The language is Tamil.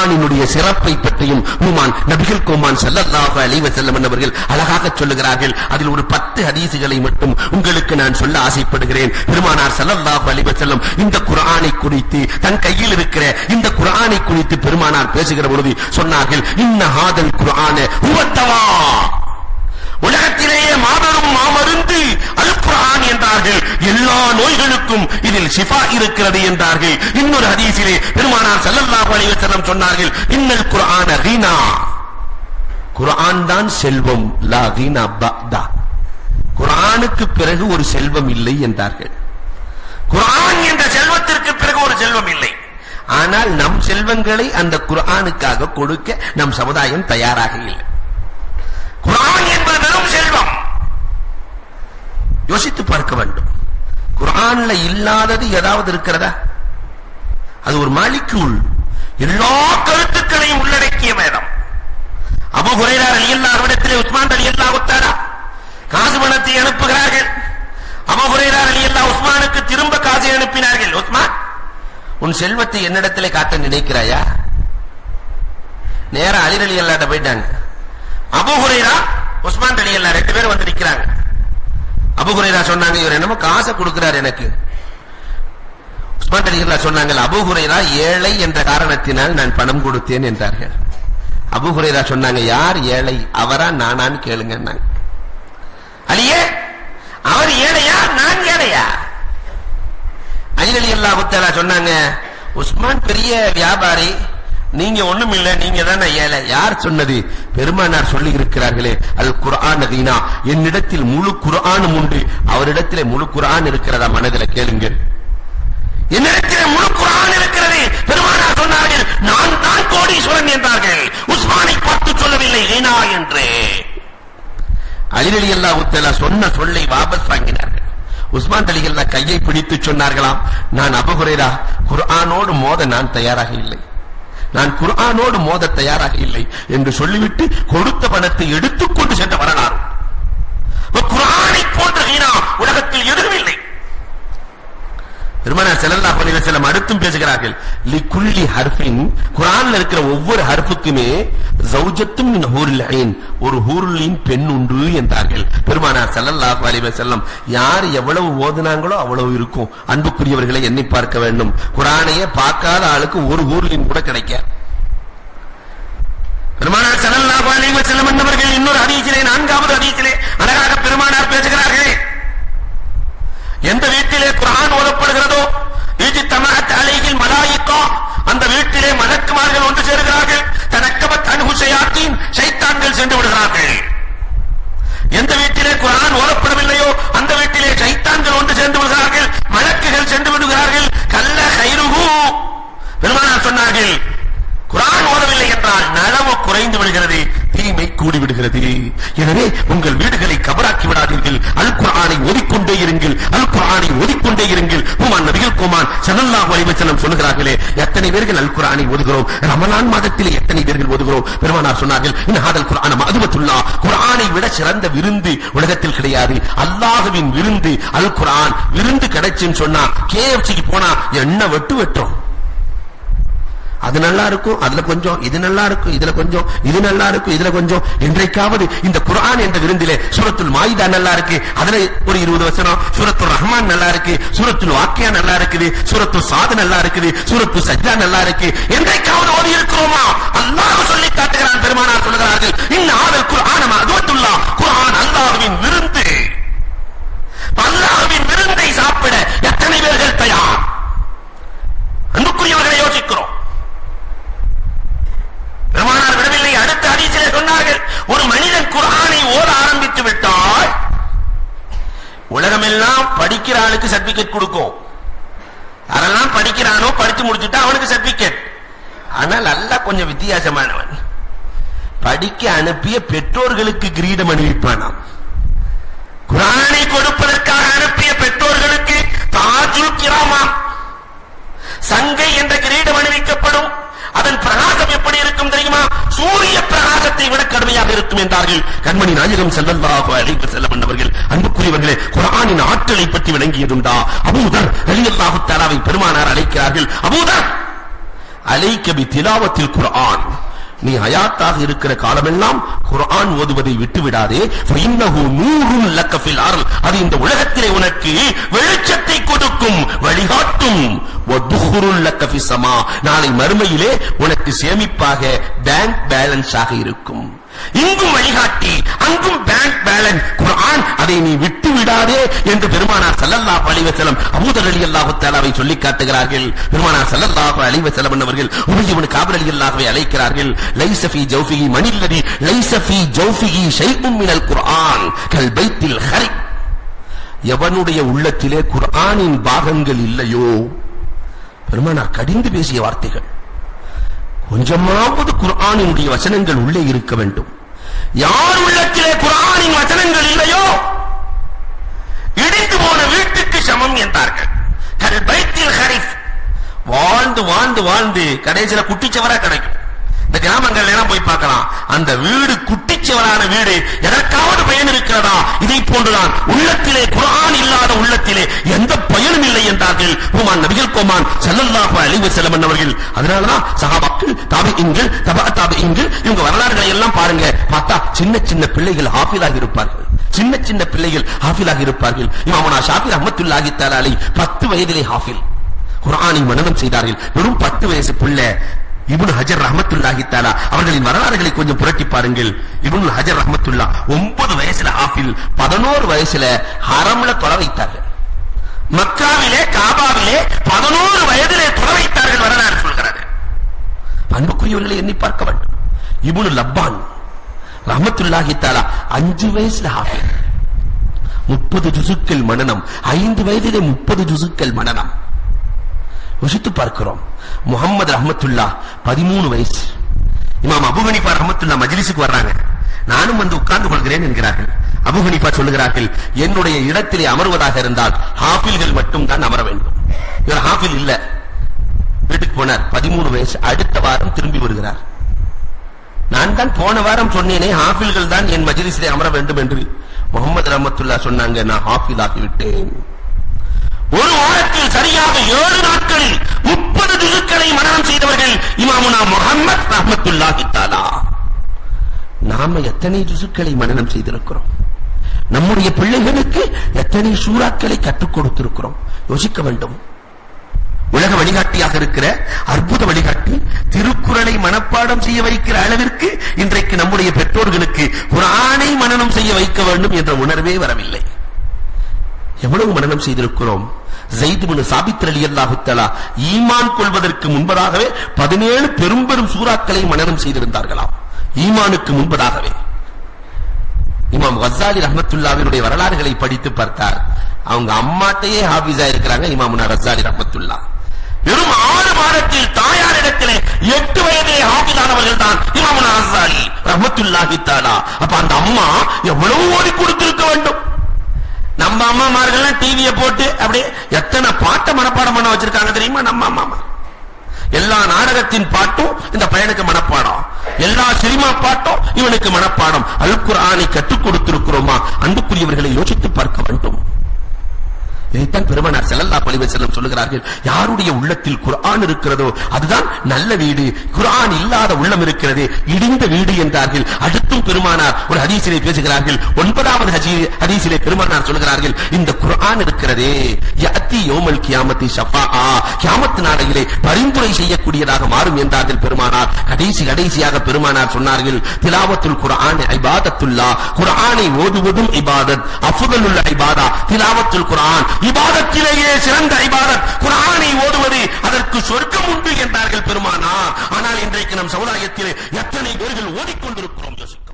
குர்ஆனினுடைய சிறப்பை பற்றியும் நபிகள் கோமான் ஸல்லல்லாஹு அலைஹி வஸல்லம் அவர்கள் அழகாக சொல்லுகிறார்கள். அதில் ஒரு 10 ஹதீசுகளை மட்டும் உங்களுக்கு நான் சொல்ல ஆசைப்படுகிறேன். பெருமானார் ஸல்லல்லாஹு அலைஹி வஸல்லம் இந்த குர்ஆனை குறித்து, தன் கையில் இருக்கிற இந்த குர்ஆனை குறித்து பெருமானார் பேசுகிற பொழுது சொன்னார்கள், இன்ன ஹாதல் குர்ஆன ஹுவத்தவா, உலகத்திலேயே மாபெரும் மாமருந்து அல் குர்ஆன் என்றார்கள். எல்லா நோய்களுக்கும் இதில் ஷிஃபா இருக்கிறது என்றார்கள். இன்னொரு ஹதீஸிலே பெருமானார் ஸல்லல்லாஹு அலைஹி வஸல்லம் சொன்னார்கள், இன்னல் குர்ஆன கீனா, குர்ஆன் தான் செல்வம், லா கீனா பஅதா, குர்ஆனுக்கு பிறகு ஒரு செல்வம் இல்லை என்றார்கள். குர்ஆன் என்ற செல்வத்திற்கு பிறகு ஒரு செல்வம் இல்லை. ஆனால் நம் செல்வங்களை அந்த குர்ஆனுக்காக கொடுக்க நம் சமுதாயம் தயாராக இல்லை. குர்ஆன் என்பது வெறும் செல்வம். யோசித்து பார்க்க வேண்டும். குர்ஆன்ல இல்லாதது ஏதாவது இருக்கிறதா? அது ஒரு மாலிக்யூல், எல்லா கருத்துக்களையும் உள்ளடக்கிய வேதம். அபூ ஹுரைரா ரலியல்லாஹு அன்ஹு உஸ்மான் ரலியல்லாஹு தஆலா காசு பணத்தை அனுப்புகிறார்கள். அபூ ஹுரைரா ரலியல்லாஹு உஸ்மானுக்கு திரும்ப காசை அனுப்பினார்கள். உஸ்மான், உன் செல்வத்தை என்னிடத்திலே காட்ட நினைக்கிறாயா? நேரா அலி ரலியல்லாஹு போயிட்டாங்க. அபூ ஹுரைரா உஸ்மான் ரலியல்லாஹு ரெண்டு பேரும் வந்து நிக்கிறாங்க. அபூ ஹுரைரா சொன்னாங்க, இவர் என்னமோ காசை கொடுக்கிறார் எனக்கு. உஸ்மான் ரலியல்லாஹு சொன்னாங்க, அபூ ஹுரைரா ஏழை என்ற காரணத்தினால் நான் பணம் கொடுத்தேன் என்றார்கள். அபூ ஹுரைரா சொன்னாங்க, யார் ஏழை, அவரா நானான்னு கேளுங்க. அலியே, அவர் ஏழையா நான் ஏழையா? அலி ரலியல்லாஹு தஆலா சொன்னாங்க, உஸ்மான் பெரிய வியாபாரி, நீங்க ஒண்ணும் இல்ல, நீங்க தானே ஏழை. யார் சொன்னது? பெருமானார் சொல்லி இருக்கிறார்களே, அல் குர்ஆன் கீனா, என்னிடத்தில் முழு குர்ஆனும் உண்டு, அவரிடத்திலே முழு குர்ஆன் இருக்கிறதா? மனதில் கேளுங்க. என்னிடத்திலே முழு குர்ஆன் இருக்கிறது. பெருமானார் சொன்னார்கள், நான் தான் கோடீஸ்வரன் என்றார்கள். உஸ்மானை பார்த்து சொல்லவில்லை கீனா என்று. அலி ரலியல்லாஹு தஆலா சொன்ன சொல்லை வாபஸ் வாங்கினார்கள். உஸ்மான் ரலியல்லாஹு கையை பிடித்து சொன்னார்களாம், நான் அபூ ஹுரைரா குர்ஆனோடு மோத நான் தயாராக இல்லை, நான் குர்ஆனோடு மோத தயாராக இல்லை என்று சொல்லிவிட்டு கொடுத்த பணத்தை எடுத்துக்கொண்டு சென்ற வரலாறு. குர்ஆனை போன்ற கீனா உலகத்தில் எதுவும் இல்லை. பெருமானார் ஸல்லல்லாஹு அலைஹி வஸல்லம் அடுத்தும் பேசுகிறார்கள், லிகுல்லி ஹர்ஃபின், குர்ஆன்ல இருக்கிற ஒவ்வொரு ஹர்ஃபுக்குமே ஜௌஜத்தும் மின் ஹூரில் ஐன், ஒரு ஹூருலின் பெண் உண்டு என்றார்கள். பெருமானார் ஸல்லல்லாஹு அலைஹி வஸல்லம் யார் எவ்வளவு ஓதுனாங்களோ அவ்வளவு இருக்கும். அன்புக்குரியவர்களை எண்ணி பார்க்க வேண்டும். குர்ஆனையே பார்க்காத ஆளுக்கு ஒரு ஹூருலின் கூட கிடைக்க. பெருமானார் ஸல்லல்லாஹு அலைஹி வஸல்லம் என்பவர்கள் இன்னொரு ஹதீஸிலே, 4வது ஹதீஸிலே அழகாக பெருமானார் பேசுகிறார்கள், எந்த வீட்டிலே குர்ஆன் ஓதப்படுகிறதோ இஜ்தமஅத் அலைஹில் மலாயிகா, அந்த வீட்டிலே மலக்குமார்கள் ஒன்று சேருகிறார்கள். தனக்கபத் அன்ஹு ஷயாத்தீன், ஷைத்தான்கள் சென்று விடுகிறார்கள். எந்த வீட்டிலே குர்ஆன் ஓதப்படவில்லையோ அந்த வீட்டிலே ஷைத்தான்கள் ஒன்று சேர்ந்து விடுகிறார்கள், மலக்குகள் சென்று விடுகிறார்கள். கல்ல கைருஹு, பெருமானார் சொன்னார்கள், குர்ஆன் ஓதவில்லை என்றால் நலவு குறைந்து விடுகிறது, தீமை கூடி விடுகிறது. எனவே உங்கள் வீடுகளை கபராக்கி விடாதீர்கள். அல் குர்ஆனை ஓதிக்கொண்டே இருங்கள், அல் குர்ஆனை ஓதிக்கொண்டே இருங்கள். நபிகள் கோமான் ஸல்லல்லாஹு அலைஹி வஸல்லம் சொல்கிறார்களே, எத்தனை பேர்கள் அல் குர்ஆனை ஓதுகிறோம்? ரமலான் மாதத்திலே எத்தனை பேர்கள் ஓதுகிறோம்? பெருமானார் சொன்னார்கள், இன் ஹாதல் குர்ஆன மஅதுவத்துல்லாஹ், குர்ஆனை விட சிறந்த விருந்து உலகத்தில் கிடையாது. அல்லாஹ்வின் விருந்து அல் குர்ஆன். விருந்து கிடைச்சுன்னு சொன்னா KFCக்கு போனா என்ன வெட்டு வெட்டும். அது நல்லா இருக்கும், அதுல கொஞ்சம், இது நல்லா இருக்கும், இதுல கொஞ்சம், இது நல்லா இருக்கும், இதுல கொஞ்சம். என்றைக்காவது இந்த குர்ஆன் என்ற விருந்திலே சூரத்துல் மாயிதா நல்லா இருக்கு, அதுல ஒரு 20 வசனம், சூரத்துல் ரஹ்மான் நல்லா இருக்கு, சூரத்துல் வாக்கியா நல்லா இருக்குது, சூரத்துல் சாத் நல்லா இருக்குது, சூரத்துல் சஜ்தா நல்லா இருக்கு. என்றைக்காவது ஓதி இருக்கிறோமா? அல்லாஹ் சொல்லி காட்டுகிறான். பெருமானார் சொல்கிறார்கள், இன் ஹாதல் குர்ஆன மஅதுவத்துல்லாஹ், குர்ஆன் அல்லாஹ்வின் விருந்து. அல்லாஹ்வின் விருந்தை சாப்பிட எத்தனை பேர்கள் தயார்? அன்புக்குரியவர்களை யோசிக்கிறோம். பெருமானார் விடவில்லை. அடுத்த ஹதீஸிலே சொன்னார்கள், ஒரு மனிதன் குர்ஆனை ஓத ஆரம்பித்து விட்டால் உலகமெல்லாம் படிக்கிற ஆளுக்கு சர்டிபிகேட் கொடுக்கும். யாரெல்லாம் படிக்கிறானோ படித்து முடிச்சுட்டா அவனுக்கு சர்டிபிகேட். ஆனால் அல்லாஹ் கொஞ்சம் வித்தியாசமானவன். படிக்க அனுப்பிய பெற்றோர்களுக்கு கிரீடம் அணிவிப்பானாம். குர்ஆனை கொடுப்பதற்காக அனுப்பிய பெற்றோர்களுக்கு தாஜுல் கிராமா, சங்கை என்ற கிரீடம் அணிவிக்கப்படும். அதன் பிரகாசம் எப்படி இருக்கும் தெரியுமா? சூரிய பிரகாசத்தை விட கடுமையாக இருக்கும் என்றார்கள் கண்மணி நாயகம் ஸல்லல்லாஹு அலைஹி வஸல்லம் என்பவர்கள். அன்புக்குரியவர்களே, குர்ஆனின் ஆற்றலை பற்றி விளங்கியதுண்டா? அபூதர் ரலியல்லாஹு தஆலாவை பெருமானார் அழைக்கிறார்கள். அபூதர், அலைக பிதிலாவத்தில் குர்ஆன், நீ ஹயாத்தாக இருக்கிற காலமெல்லாம் குர்ஆன் ஓதுவதை விட்டுவிடாதே. ஃபஇன்னஹு நூருன் லக ஃபில் அர்ல், அது இந்த உலகத்திலே உனக்கு வெளிச்சத்தை கொடுக்கும், வழிகாட்டும். வதுஹுருன் லக ஃபிஸ் ஸமா, நாளை மறுமையிலே உனக்கு சேமிப்பாக பேங்க் பேலன்ஸ் ஆக இருக்கும். இங்கும் வழிகாட்டி அங்கும் பேங்க் பேலன்ஸ் குர்ஆன், அதை நீ விட்டு விடாதே என்று பெருமானார் ஸல்லல்லாஹு அலைஹி வஸல்லம் அபூதர் ரலியல்லாஹு தஆலாவை சொல்லி காட்டுகிறார்கள். பெருமானார் ஸல்லல்லாஹு அலைஹி வஸல்லம் அவர்கள் உபய் இப்னு கஅப் ரலியல்லாஹுவை அழைக்கிறார்கள். லைஸ ஃபீ ஜௌஃபிஹி மனில்லதி லைஸ ஃபீ ஜௌஃபிஹி ஷைஉம் மினல் குர்ஆன் கல் பைத்தில் ஹரிப், எவனுடைய உள்ளத்திலே குர்ஆனின் பாகங்கள் இல்லையோ, பெருமானார் கடிந்து பேசிய வார்த்தைகள், கொஞ்சமாவது குர்ஆனினுடைய வசனங்கள் உள்ளே இருக்க வேண்டும். யார் உள்ளத்திலே குர்ஆனின் வசனங்கள் இல்லையோ இடிந்து போன வீட்டுக்கு சமம் என்றார்கள். கல் பைத்தில் ஹரிப், வாழ்ந்து வாழ்ந்து வாழ்ந்து கடைசியில குட்டிச்சவரா கிடைக்கும். இந்த கிராமங்கள் எல்லாம் போய் பார்க்கலாம், அந்த வீடு குட்டிச்சவரான வீடு, எதற்காவது பயன் இருக்கிறதா? இதை போன்றுதான் உள்ளத்திலே குர்ஆன் இல்லாத உள்ளத்திலே எந்த பயனும் இல்லை என்றார்கள் ஹுமான் நபிகள் கோமான் ஸல்லல்லாஹு அலைஹி வஸல்லம் அவர்கள். அதனாலதான் சஹாபாக்கள், தாபிஈன்கள், தபா தாபிஈன்கள், இவங்க வரலாறுகளை எல்லாம் பாருங்க, பார்த்தா சின்ன சின்ன பிள்ளைகள் ஹாஃபிலாக இருப்பார்கள், சின்ன சின்ன பிள்ளைகள் ஹாஃபிலாக இருப்பார்கள். இமாமுனா ஷாஃபி ரஹ்மத்துல்லாஹி தஆலா அலைஹி 10 வயதிலே ஹாஃபில் குர்ஆனை மனனம் செய்தார்கள். வெறும் 10 வயசு பிள்ளை. இப்னு ஹஜர் ரஹ்மத்துல்லாஹி தஆலா அவர்களின் வரலாறுகளை கொஞ்சம் புரட்டி பாருங்கள். இப்னு ஹஜர் ரஹ்மத்துல்லா 9 வயசுல ஹாஃபில், 11 வயசுல ஹரம்ல தொழ வைத்தார்கள். மக்காவிலே காபாவிலே 11 வயதிலே தொழ வைத்தார்கள், வரலாறு சொல்கிறது. அன்புக்குரியவர்களை எண்ணி பார்க்க வேண்டும். இப்னு லப்பான் ரஹ்மத்துல்லாஹி தஆலா 5 வயசுல ஹாஃபில், 30 ஜுசுக்கள் மனனம், 5 வயதிலே 30 ஜுசுக்கள் மனனம். யோசித்து பார்க்கிறோம். முஹம்மது ரஹ்மத்துல்லா 13 வயசு. இமாம் அபூ ஹனீஃபா ரஹ்மத்துல்லா மஜ்லிஸுக்கு வர்றாங்க. நானும் வந்து உட்கார்ந்து கொள்கிறேன் என்கிறார்கள். அபூ ஹனீஃபா சொல்லுகிறார்கள், என்னுடைய இடத்திலே அமர்வதாக இருந்தால் ஹாஃபில்கள் மட்டும் தான் அமர வேண்டும். இவர் ஹாஃபில் இல்ல, வீட்டுக்கு போனார். 13 வயசு. அடுத்த வாரம் திரும்பி வருகிறார். நான் தான் போன வாரம் சொன்னேனே ஹாஃபில்கள் தான் என் மஜ்லிஸிலே அமர வேண்டும் என்று. முஹம்மது ரஹ்மத்துல்லா சொன்னாங்க, நான் ஹாஃபில் ஆகிவிட்டேன். ஒரு வாரத்தில் சரியாக 7 நாட்களில் 30 ஜுசுக்களை மனனம் செய்தவர்கள் இமாமுனா முஹம்மத் ரஹ்மத்துல்லாஹி தஆலா. நாம எத்தனை ஜுசுக்களை மனனம் செய்திருக்கிறோம்? நம்முடைய பிள்ளைகளுக்கு எத்தனை சூறாக்களை கற்றுக் கொடுத்திருக்கிறோம்? யோசிக்க வேண்டும். உலக வழிகாட்டியாக இருக்கிற அற்புத வழிகாட்டி திருக்குறளை மனப்பாடம் செய்ய வைக்கிற அளவிற்கு இன்றைக்கு நம்முடைய பெற்றோர்களுக்கு குர்ஆனை மனனம் செய்ய வைக்க வேண்டும் என்ற உணர்வே வரவில்லை. எவ்வளவு மனனம் செய்திருக்கிறோம்? ஸைத் இப்னு சாபித் ரலியல்லாஹு தஆலா ஈமான் கொள்வதற்கு முன்பதாகவே 17 பெரும் பெரும் சூறாக்களை மனனம் செய்திருந்தார்களாம். ஈமானுக்கு முன்பதாகவே. இமாம் கஸ்ஸாலி ரஹ்மத்துல்லாஹினுடைய வரலாறுகளை படித்து பார்த்தார். அவங்க அம்மாட்டையே ஹாஃபிஸா இருக்கிறாங்க இமாமுனா கஸ்ஸாலி ரஹ்மத்துல்லாஹ். வெறும் 6 மாதத்தில் தாயாரிடத்திலே 8 வயதிலே ஹாஃபிஸானவர்கள் தான் இமாமுனா கஸ்ஸாலி ரஹ்மத்துல்லாஹி தஆலா. அப்ப அந்த அம்மா எவ்வளவு ஓடி கொடுத்திருக்க வேண்டும். நம்ம அம்மாமார்கள் டிவியை போட்டு அப்படியே எத்தனை பாட்டை மனப்பாடம் பண்ண வச்சிருக்காங்க தெரியுமா? நம்ம அம்மா எல்லா நாடகத்தின் பாட்டும் இந்த பையனுக்கு மனப்பாடம், எல்லா சினிமா பாட்டும் இவனுக்கு மனப்பாடம். அல் குர்ஆனை கற்றுக் கொடுத்திருக்கிறோமா? அன்புக்குரியவர்களை யோசித்து பார்க்க வேண்டும். இதைத்தான் பெருமானார் ஸல்லல்லாஹு அலைஹி வஸல்லம் சொல்லுகிறார்கள், யாருடைய உள்ளத்தில் குர்ஆன் இருக்கிறதோ அதுதான் நல்ல வீடு, குர்ஆன் இல்லாத உள்ளம் இருக்கிறது இடிந்த வீடு என்றார்கள். அடுத்தும் பெருமானார் ஒரு ஹதீஸிலே பேசுகிறார்கள். 9வது ஹதீஸிலே பெருமானார் சொல்லுகிறார்கள், இந்த குர்ஆன் இருக்கிறதே யஅதி யௌமல் கியாமத்தி ஷஃபாஆ, கியாமத் நாளையிலே பரிந்துரை செய்யக்கூடியதாக மாறும் என்றார்கள் பெருமானார். கடைசியாக பெருமானார் சொன்னார்கள், திலாவத்துல் குர்ஆன் இபாதத்துல்லாஹ், குர்ஆனை ஓதுவதும் இபாதத், அஃதலுல் இபாதா திலாவத்துல் குர்ஆன், இபாதத்திலேயே சிறந்த இபாதத் குர்ஆனை ஓதுவது, அதற்கு சொர்க்கம் உண்டு என்றார்கள் பெருமானார். ஆனால் இன்றைக்கு நம் சமுதாயத்திலே எத்தனை பேர்கள் ஓதிக்கொண்டிருக்கிறோம் யோசிக்க